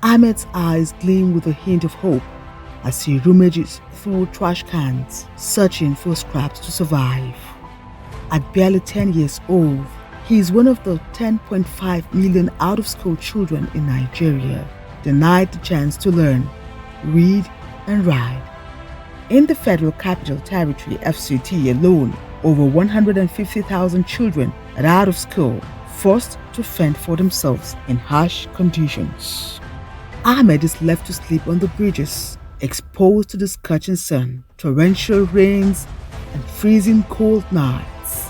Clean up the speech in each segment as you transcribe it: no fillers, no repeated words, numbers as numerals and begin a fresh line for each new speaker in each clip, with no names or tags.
Ahmed's eyes gleam with a hint of hope as he rummages through trash cans, searching for scraps to survive. At barely 10 years old, he is one of the 10.5 million out-of-school children in Nigeria denied the chance to learn, read, and write. In the Federal Capital Territory (FCT) alone, over 150,000 children are out of school, forced to fend for themselves in harsh conditions. Ahmed is left to sleep on the bridges, exposed to the scorching sun, torrential rains, and freezing cold nights.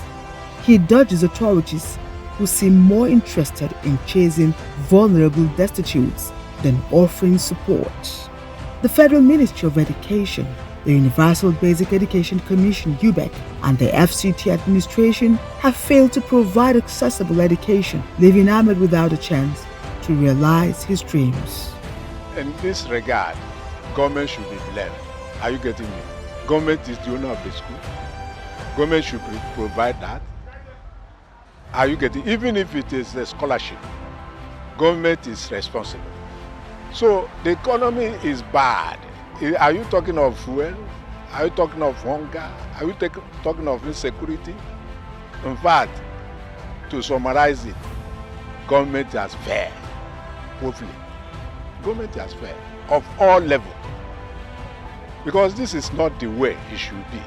He dodges authorities who seem more interested in chasing vulnerable destitutes than offering support. The Federal Ministry of Education, the Universal Basic Education Commission (UBEC), and the FCT administration have failed to provide accessible education, leaving Ahmed without a chance to realize his dreams.
In this regard, government should be blamed. Are you getting me? Government is the owner of the school. Government should provide that. Are you getting? Even if it is a scholarship, government is responsible. So the economy is bad. Are you talking of fuel? Are you talking of hunger? Are you talking of insecurity? In fact, to summarize it, government has failed. Hopefully, government has failed of all levels, because this is not the way it should be.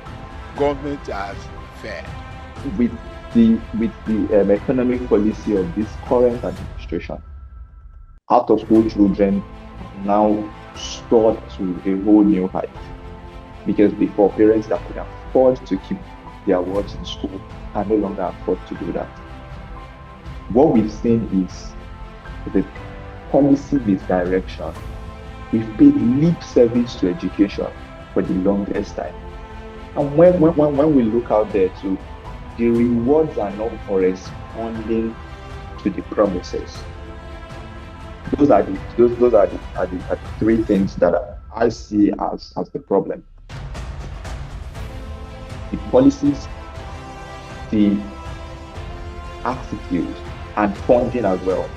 Government has failed.
With the economic policy of this current administration, out-of-school children now soared to a whole new height, because before, parents that could afford to keep their wards in school can no longer afford to do that. What we've seen is the policy misdirection. We've paid lip service to education for the longest time, and when we look out there too, the rewards are not corresponding to the promises. Those are the three things that I see as the problem. The policies, the attitude, and funding as well.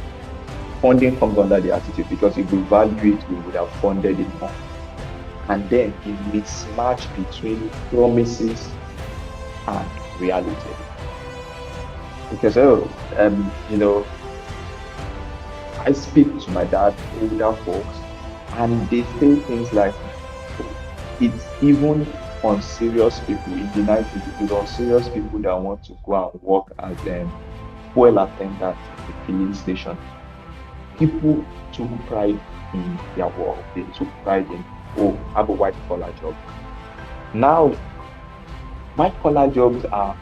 Funding comes under the attitude, because if we value it, we would have funded it more. And then the mismatch between promises and reality. Because I speak to my dad, older folks, and they say things like, it's even on serious people in the 90s, it's on serious people that want to go and work as fuel attendant at the filling station. People took pride in their work. They took pride in, I have a white collar job. Now, white collar jobs are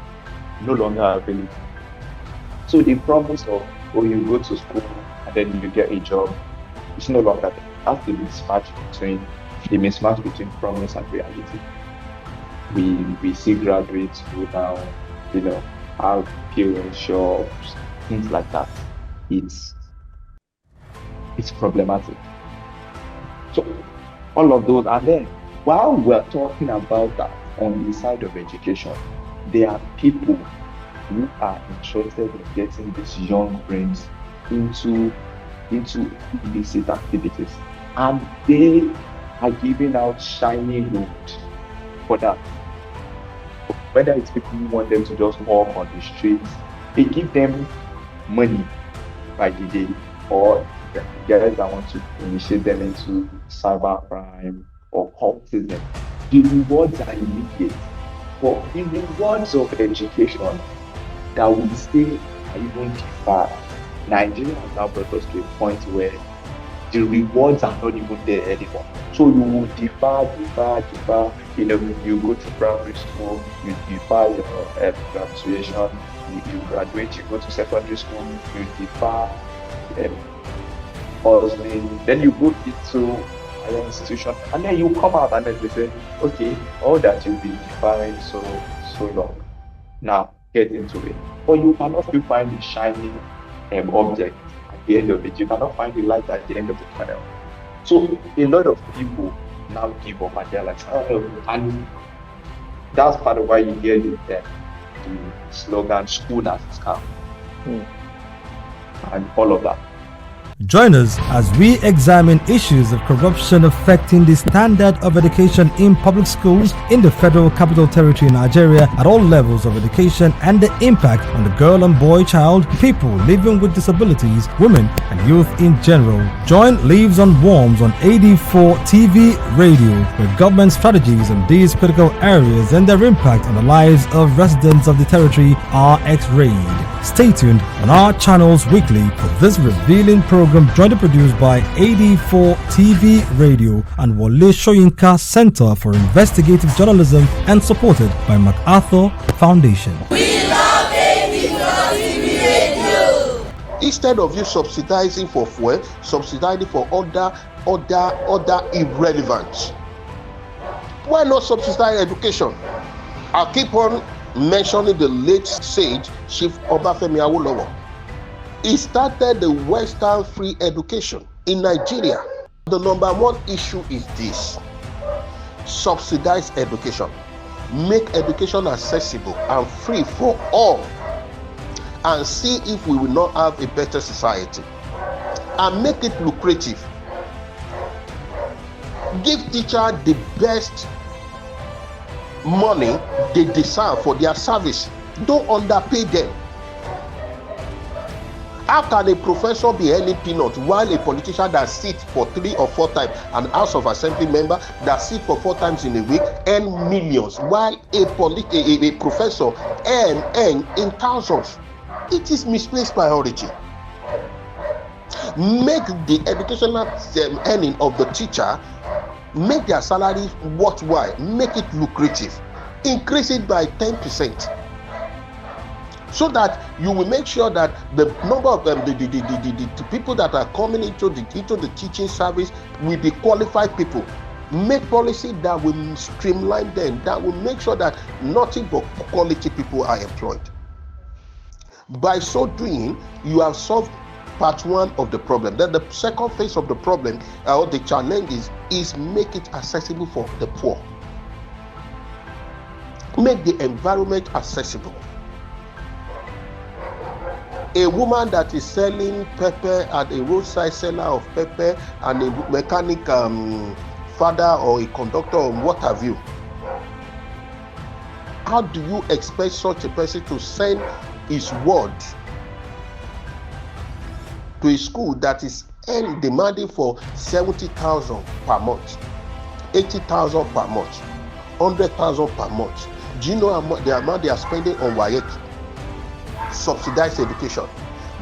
no longer available. So the promise of, you go to school and then you get a job, it's no longer there. That's the mismatch between promise and reality. We see graduates who now, have parents shops, things like that. It's problematic. So all of those, and then while we're talking about that on the side of education, there are people who are interested in getting these young brains into illicit activities, and they are giving out shiny gold for that. Whether it's people who want them to just walk on the streets, they give them money by the day, or the guys that want to initiate them into cybercrime or cultism. The rewards are immediate, but the rewards of education that we say are even deferred. Nigeria has now brought us to a point where the rewards are not even there anymore. So you will defer. You go to primary school, you defer your graduation, you graduate, you go to secondary school, you defer hustling, then you go into higher institution, and then you come out and then they say, okay, all that you've been deferring so long, now get into it. But you cannot still find the shiny object at the end of it. You cannot find the light at the end of the tunnel. So a lot of people now give up and they're like, and that's part of why you hear the slogan, school as a scam, and all of that.
Join us as we examine issues of corruption affecting the standard of education in public schools in the Federal Capital Territory in Nigeria at all levels of education and the impact on the girl and boy child, people living with disabilities, women and youth in general. Join Leaves on Worms on AD4 TV Radio, where government strategies on these critical areas and their impact on the lives of residents of the territory are x-rayed. Stay tuned on our channels weekly for this revealing program jointly produced by AD4 TV Radio and Wole Soyinka Center for Investigative Journalism and supported by MacArthur Foundation.
Instead of you subsidizing for fuel, subsidizing for other irrelevant, why not subsidize education? I'll keep on mentioning the late sage Chief Obafemi Awolowo. He started the Western free education in Nigeria. The number one issue is this: subsidize education, make education accessible and free for all, and see if we will not have a better society, and make it lucrative. Give teachers the best money they deserve for their service. Don't underpay them. How can a professor be earning peanuts while a politician that sits for 3 or 4 times, an House of Assembly member that sits for 4 times in a week, earn millions, while a professor earn in thousands? It is misplaced priority. Make the educational earning of the teacher, make their salary worthwhile, make it lucrative, increase it by 10%, so that you will make sure that the number of the people that are coming into the teaching service will be qualified people. Make policy that will streamline them, that will make sure that nothing but quality people are employed. By so doing, you have solved part one of the problem. Then the second phase of the problem or the challenge is make it accessible for the poor. Make the environment accessible. A woman that is selling pepper at a roadside seller of pepper and a mechanic father or a conductor or what have you, how do you expect such a person to send his word to a school that is demanding for 70,000 per month, 80,000 per month, 100,000 per month? Do you know the amount they are spending on WAEC? Subsidize education,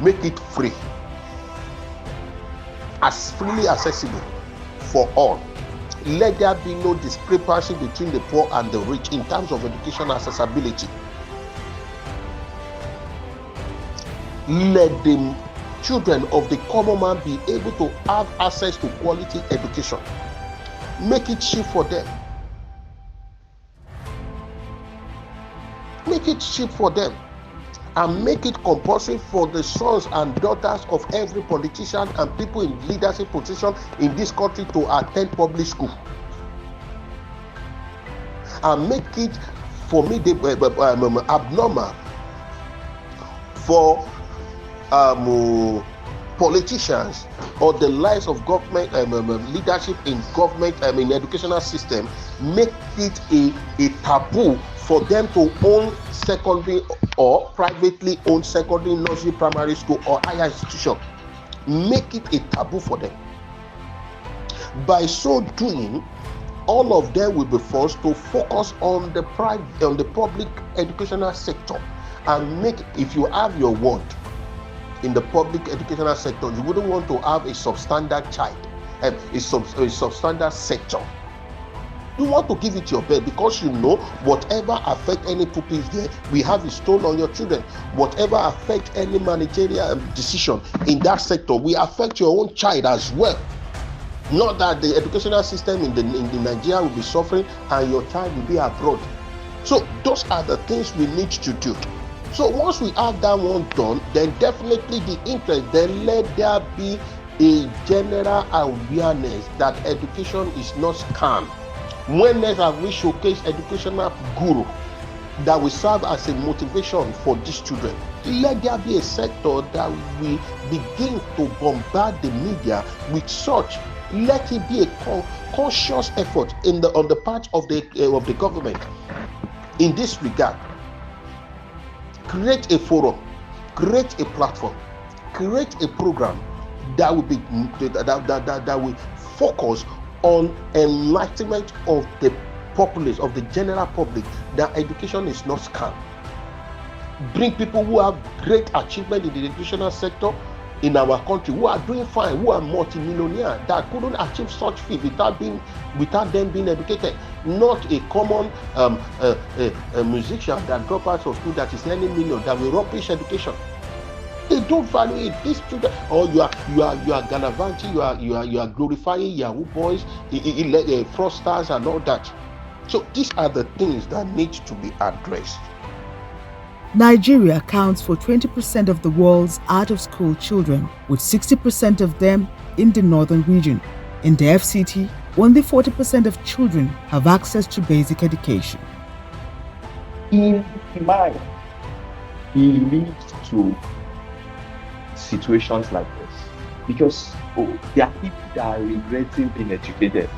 make it free, as freely accessible for all. Let there be no discrepancy between the poor and the rich in terms of education accessibility. Let the children of the common man be able to have access to quality education. Make it cheap for them. Make it cheap for them. And make it compulsory for the sons and daughters of every politician and people in leadership position in this country to attend public school. And make it, for me, abnormal for politicians or the lives of government leadership in government in educational system. Make it a taboo for them to own secondary or privately owned secondary, nursery, primary school or higher institution. Make it a taboo for them. By so doing, all of them will be forced to focus on the public educational sector and make. If you have your word in the public educational sector, you wouldn't want to have a substandard child, a substandard sector. You want to give it your best, because you know whatever affect any pupils there, we have a stone on your children. Whatever affect any managerial decision in that sector, we affect your own child as well. Not that the educational system in the Nigeria will be suffering and your child will be abroad. So those are the things we need to do. So once we have that one done, then definitely the interest, then let there be a general awareness that education is not scam. When next have we showcased educational guru that will serve as a motivation for these children. Let there be a sector that will begin to bombard the media with such. Let it be a conscious effort on the part of the government in this regard. Create a forum, create a platform, create a program that will be that will focus on enlightenment of the populace, of the general public, that education is not scam. Bring people who have great achievement in the educational sector in our country, who are doing fine, who are multi-millionaire, that couldn't achieve such feat without them being educated. Not a common a musician that drop out of school that is earning millions, that will rubbish education. They don't value it. These children, or you are gallivanting, you are glorifying Yahoo boys, fraudsters and all that. So these are the things that need to be addressed.
Nigeria accounts for 20% of the world's out-of-school children, with 60% of them in the northern region. In the FCT, only 40% of children have access to basic education.
In mind, it leads to situations like this because there are people that are regretting being educated.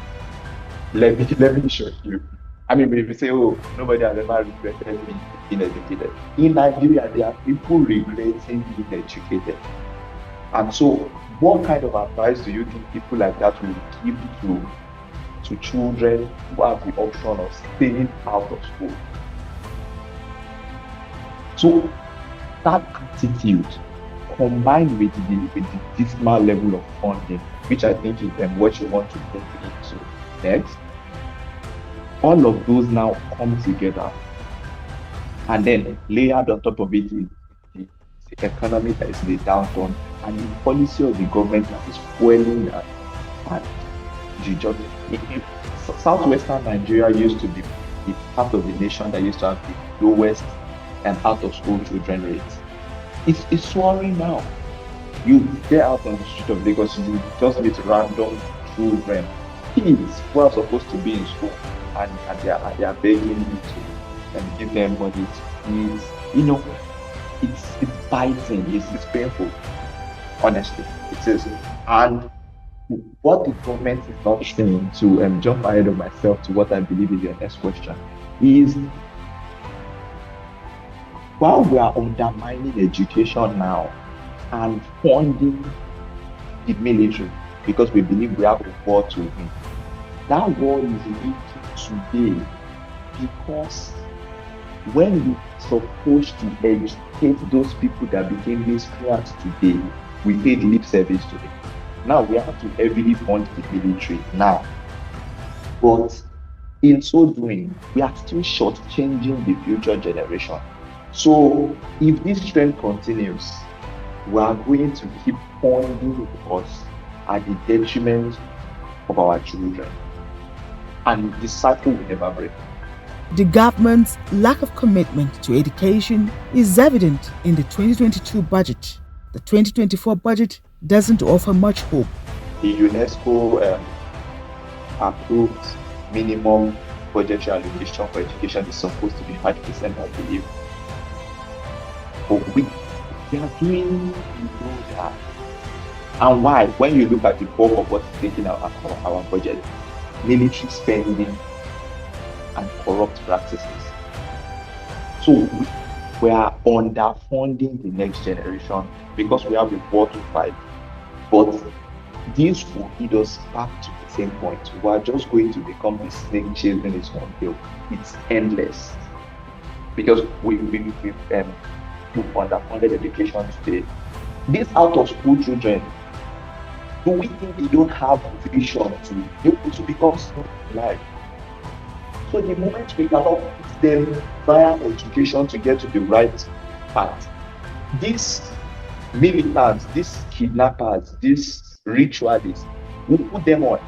Let me show you. I mean, if you say, nobody has ever regretted being educated. In Nigeria, there are people regretting being educated. And so, what kind of advice do you think people like that will give to children who have the option of staying out of school? So, that attitude, combined with the dismal level of funding, which I think is what you want to bring into next, all of those now come together, and then layered on top of it is the economy that is in the downturn, and the policy of the government that is fueling that. And southwestern Nigeria used to be the part of the nation that used to have the lowest and out-of-school children rates. It's soaring now. You get out on the street of Lagos, you just meet random children, kids who are supposed to be in school, and they are begging you to give them money to eat. It's biting, it's painful. Honestly, it is. And what the government is not saying, to jump ahead of myself to what I believe is your next question, is while we are undermining education now and funding the military because we believe we have a war to win, that war is leaking today because when we supposed to educate those people that became miscreants today, we paid lip service to them. Now we have to heavily fund the military now. But in so doing, we are still shortchanging the future generation. So if this trend continues, we are going to keep funding us at the detriment of our children. And the cycle will never break.
The government's lack of commitment to education is evident in the 2022 budget. The 2024 budget doesn't offer much hope.
The UNESCO approved minimum budgetary allocation for education is supposed to be 5%, I believe. But we are doing that. And why? When you look at the bulk of what's taking our budget, military spending and corrupt practices. So we are underfunding the next generation because we have a war to fight. But this will lead us back to the same point. We are just going to become the snake chasing its own tail. It's endless. Because we've underfunded education today. These out-of-school children, do we think they don't have vision to become smart in life? So the moment we cannot put them via education to get to the right path, these militants, these kidnappers, these ritualists, we put them on,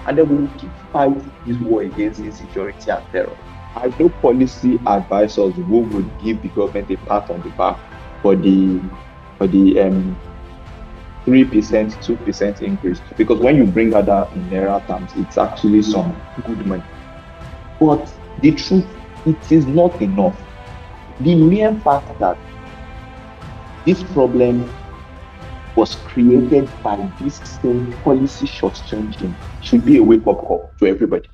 and then we will keep fighting this war against insecurity and terror. I know policy advisors who would give the government a pat on the back for the 3%, 2% increase, because when you bring that down in naira terms, it's actually some good money. But the truth, it is not enough. The mere fact that this problem was created by this same policy shortchanging should be a wake-up call to everybody.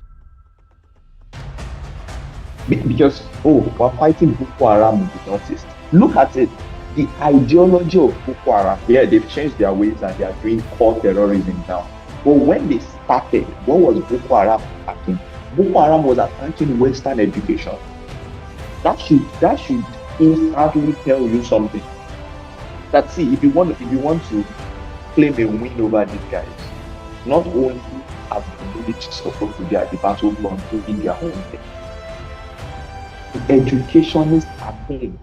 Because, we're fighting Boko Haram in the Northeast. Look at it. The ideology of Boko Haram, yeah, they've changed their ways and they are doing core terrorism now. But when they started, what was Boko Haram attacking? Boko Haram was attacking Western education. That should instantly tell you something. That see, if you want to claim a win over these guys, not only are the military supposed to be at the battlefront doing their own thing, the educationists are paid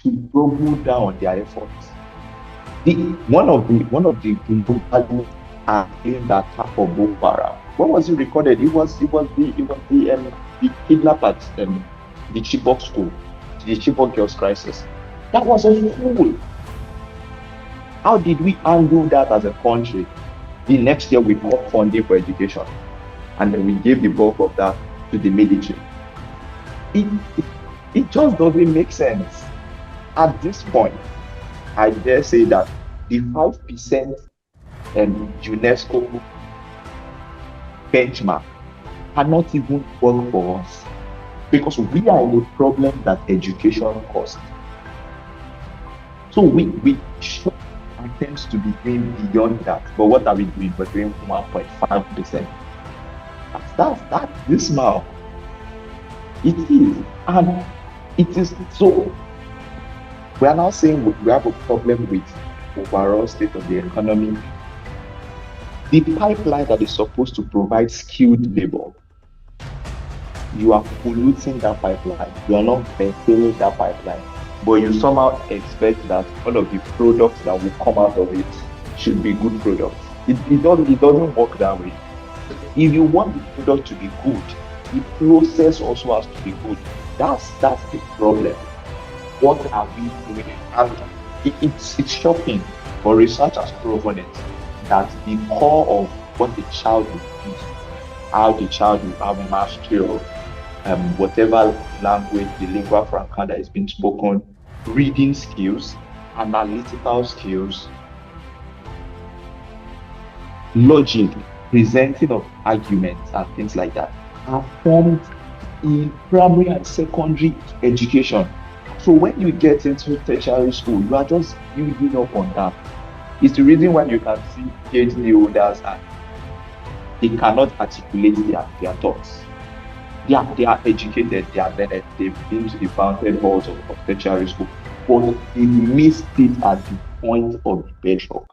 to double down on their efforts. One of the global are in the attack of Boko Haram. When was it recorded? It was the kidnap at the Chibok school, the Chibok girls crisis. That was a fool. How did we handle that as a country? The next year we got funding for education, and then we gave the bulk of that to the military. It just doesn't make sense. At this point, I dare say that the 5% UNESCO benchmark cannot even work for us, because we are in a problem that education caused. So we should attempts to be doing beyond that. But what are we doing? We're doing 1.5%. That's dismal. It is. And it is so. We are now saying we have a problem with overall state of the economy. The pipeline that is supposed to provide skilled labor, you are polluting that pipeline. You are not maintaining that pipeline. But you somehow expect that all of the products that will come out of it should be good products. It doesn't work that way. If you want the product to be good, the process also has to be good. That's the problem. What are we doing? And it's shocking, but research has proven it, that the core of what the child will do, how the child will have mastery of whatever language, the lingua franca that is being spoken, reading skills, analytical skills, logic, presenting of arguments and things like that are formed in primary and secondary education. So when you get into tertiary school, you are just building up on that. It's the reason why you can see PhD holders and they cannot articulate their thoughts. They are educated, they are learned, they've been to the fountain halls of tertiary school, but they missed it at the point of the bedrock.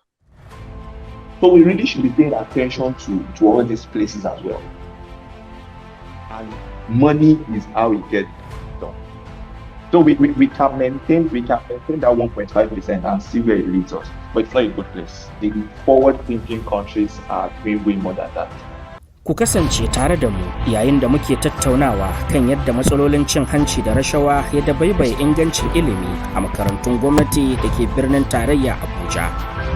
So we really should be paying attention to all these places as well. And money is how we get done. So we can maintain that 1.5% and see where it leads us, but it's not a good place. The forward-thinking countries are doing way more than that.
Ku kasance tare da mu yayin da muke tattaunawa kan yadda matsalolin cin hanci da rashawa ya dabaibaye ingancin ilimi a makarantun gwamnati da ke birnin tarayya Abuja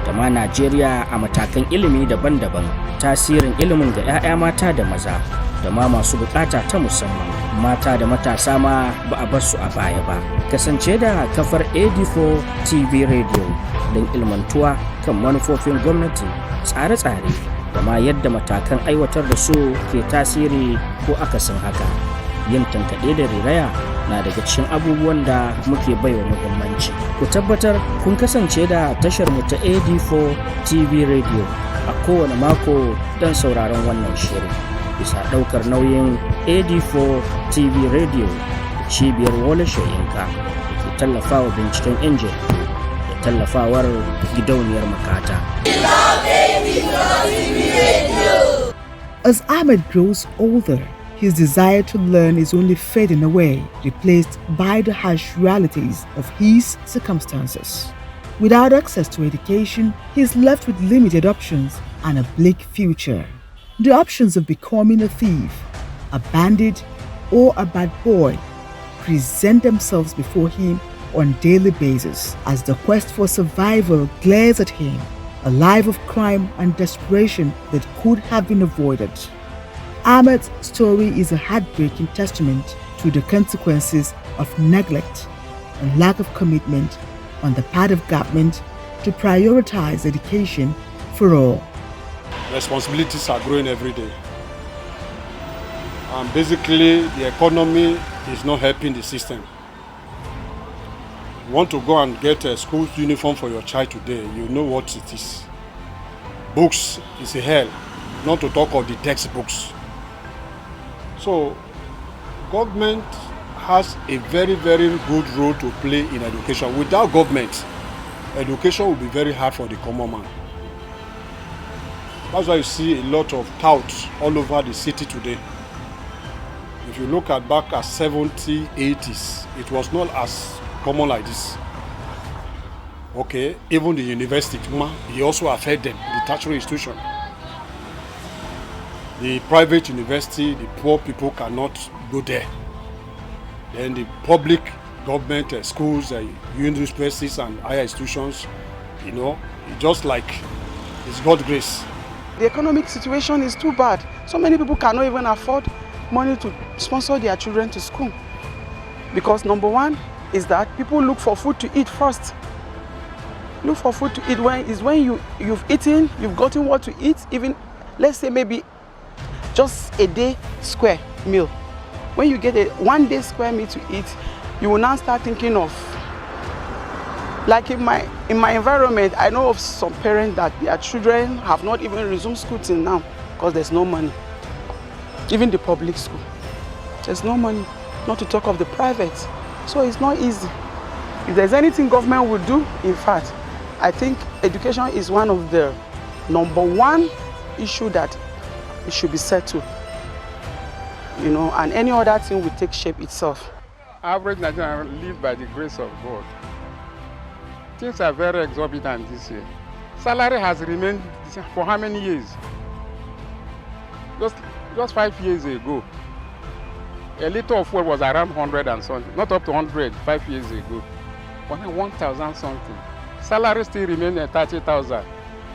da ma Najeriya a matakan ilimi daban-daban, tasirin ilimin ga 'ya'ya mata da maza da ma masu bukata ta musamman, mata da matasa ma ba a bar su a baya ba. Kasance da kafar AD4 TV Radio don ilmantuwa kan manufofin gwamnati, tsare-tsare da ma yadda matakan aiwatar da su ke tasiri ko akasin haka. Yin tankaɗe da riraya na daga cikin abubuwan da muke baiwa muhimmanci. Ku tabbatar kun kasance da tashar mu ta AD4 TV Radio a kowane mako don sauraron wannan shiri. Bisa ɗaukar nauyin AD4 TV Radio da cibiyar Wole Soyinka da ke tallafawa binciken injin da tallafawar gidauniyar Makata.
As Ahmed grows older, his desire to learn is only fading away, replaced by the harsh realities of his circumstances. Without access to education, he is left with limited options and a bleak future. The options of becoming a thief, a bandit, or a bad boy present themselves before him on a daily basis as the quest for survival glares at him, a life of crime and desperation that could have been avoided. Ahmed's story is a heartbreaking testament to the consequences of neglect, and lack of commitment on the part of government to prioritize education for all.
Responsibilities are growing every day. And basically, the economy is not helping the system. You want to go and get a school uniform for your child today, you know what it is. Books is a hell, not to talk of the textbooks. So, government has a very, very good role to play in education. Without government, education will be very hard for the common man. That's why you see a lot of touts all over the city today. If you look at back at 70s, 80s, it was not as common like this. Okay, even the university, it also affected them, the tertiary institution. The private university, the poor people cannot go there. Then the public government schools, universities and higher institutions, just like it's God's grace.
The economic situation is too bad. So many people cannot even afford money to sponsor their children to school. Because number one is that people look for food to eat first. Look for food to eat when you've eaten, you've gotten what to eat, even let's say maybe just a day square meal. When you get a 1 day square meal to eat, you will now start thinking of, like in my environment, I know of some parents that their children have not even resumed school till now because there's no money. Even the public school, there's no money, not to talk of the private. So it's not easy. If there's anything government will do, in fact, I think education is one of the number one issue that it should be settled. And any other thing will take shape itself.
Average Nigerian live by the grace of God. Things are very exorbitant this year. Salary has remained for how many years? Just 5 years ago, a liter of fuel was around 100 and something, not up to 100 5 years ago. But now 1,000 something. Salary still remains at 30,000.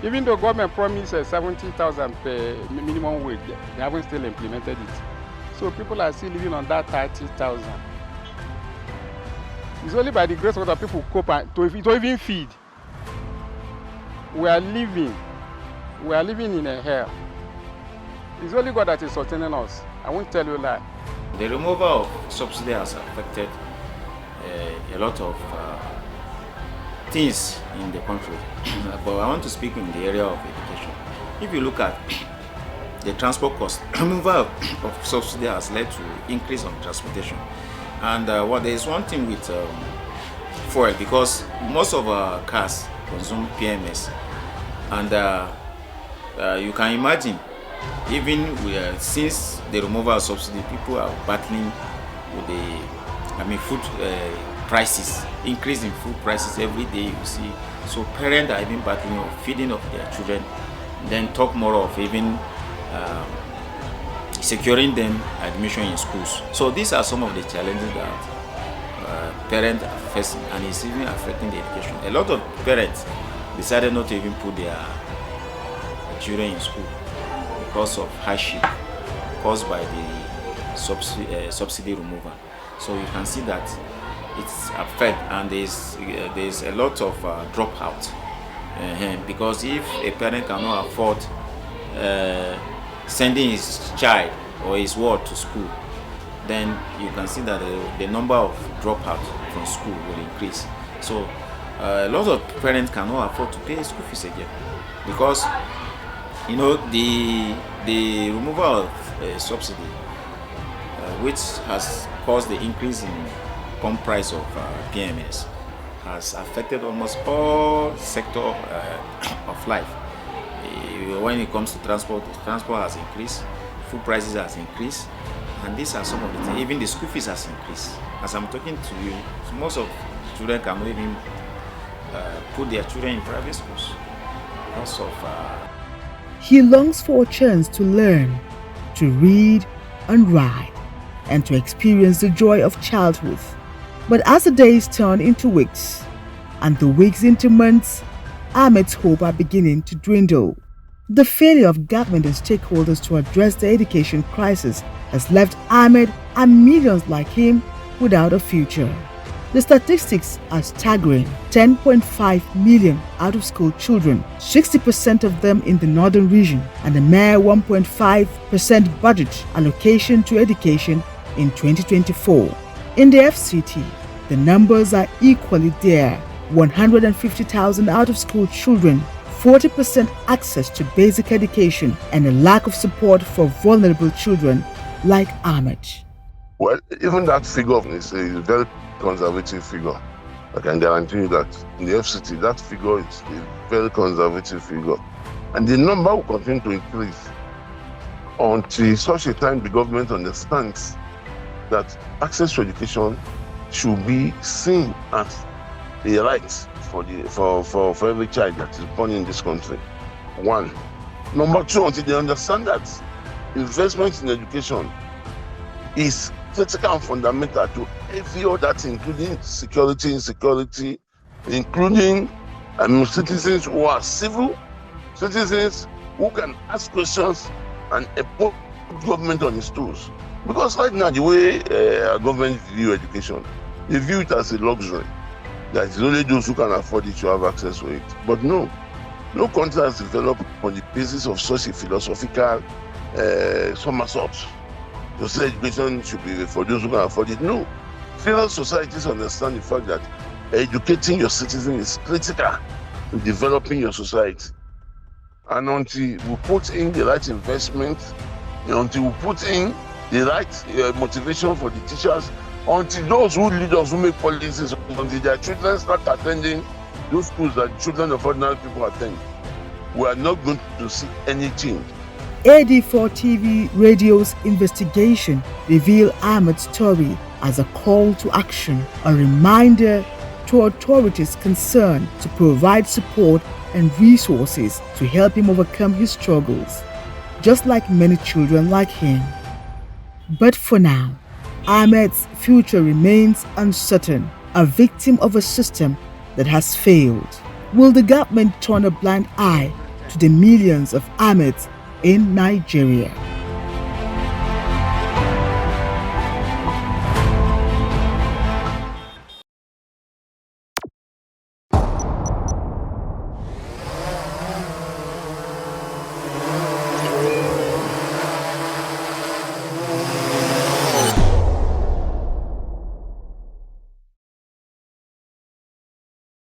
Even though government promised 70,000 per minimum wage, they haven't still implemented it. So people are still living on that 30,000. It's only by the grace of God that people cope to even feed. We are living in a hell. It's only God that is sustaining us. I won't tell you a lie.
The removal of subsidy has affected a lot of things in the country. But I want to speak in the area of education. If you look at the transport cost, removal of subsidy has led to increase on transportation. And there is one thing with fuel, because most of our cars consume PMS, and you can imagine, even since the removal of subsidy, people are battling with the food prices, increase in food prices every day. You see, so parents are even battling of feeding of their children. Then talk more of even securing them admission in schools. So these are some of the challenges that parents are facing, and it's even affecting the education. A lot of parents decided not to even put their children in school because of hardship caused by the subsidy removal. So you can see that it's affect, and there's a lot of dropout, because if a parent cannot afford sending his child or his ward to school, then you can see that the number of dropouts from school will increase. So a lot of parents cannot afford to pay school fees again, because the removal of subsidy, which has caused the increase in pump price of PMS, has affected almost all sector of life. When it comes to transport has increased, food prices has increased, and these are some of the things. Even the school fees has increased. As I'm talking to you, most of students cannot even put their children in private schools because of.
He longs for a chance to learn, to read and write, and to experience the joy of childhood. But as the days turn into weeks, and the weeks into months, Ahmed's hope are beginning to dwindle. The failure of government and stakeholders to address the education crisis has left Ahmed and millions like him without a future. The statistics are staggering. 10.5 million out-of-school children, 60% of them in the northern region, and a mere 1.5% budget allocation to education in 2024. In the FCT, the numbers are equally there. 150,000 out-of-school children, 40% access to basic education, and a lack of support for vulnerable children like Ahmed.
Well, even that figure is a very conservative figure. I can guarantee you that in the FCT, that figure is a very conservative figure. And the number will continue to increase until such a time the government understands that access to education should be seen as a right for every child that is born in this country. One. Number two, until they understand that investment in education is critical and fundamental to every other thing, including security, insecurity, including citizens who are civil, citizens who can ask questions and put government on its toes. Because right now, the way our government view education, they view it as a luxury. That it's only those who can afford it to have access to it. But no country has developed on the basis of such a philosophical somersault. To say education should be for those who can afford it. No. Federal societies understand the fact that educating your citizens is critical to developing your society. And until we put in the right investment, until we put in the right motivation for the teachers, until those who lead us, who make policies, until their children start attending those schools that children of ordinary people attend, we are not going to see any change.
AD4 TV radio's investigation revealed Ahmed's story as a call to action, a reminder to authorities concerned to provide support and resources to help him overcome his struggles, just like many children like him. But for now, Ahmed's future remains uncertain, a victim of a system that has failed. Will the government turn a blind eye to the millions of Ahmeds in Nigeria?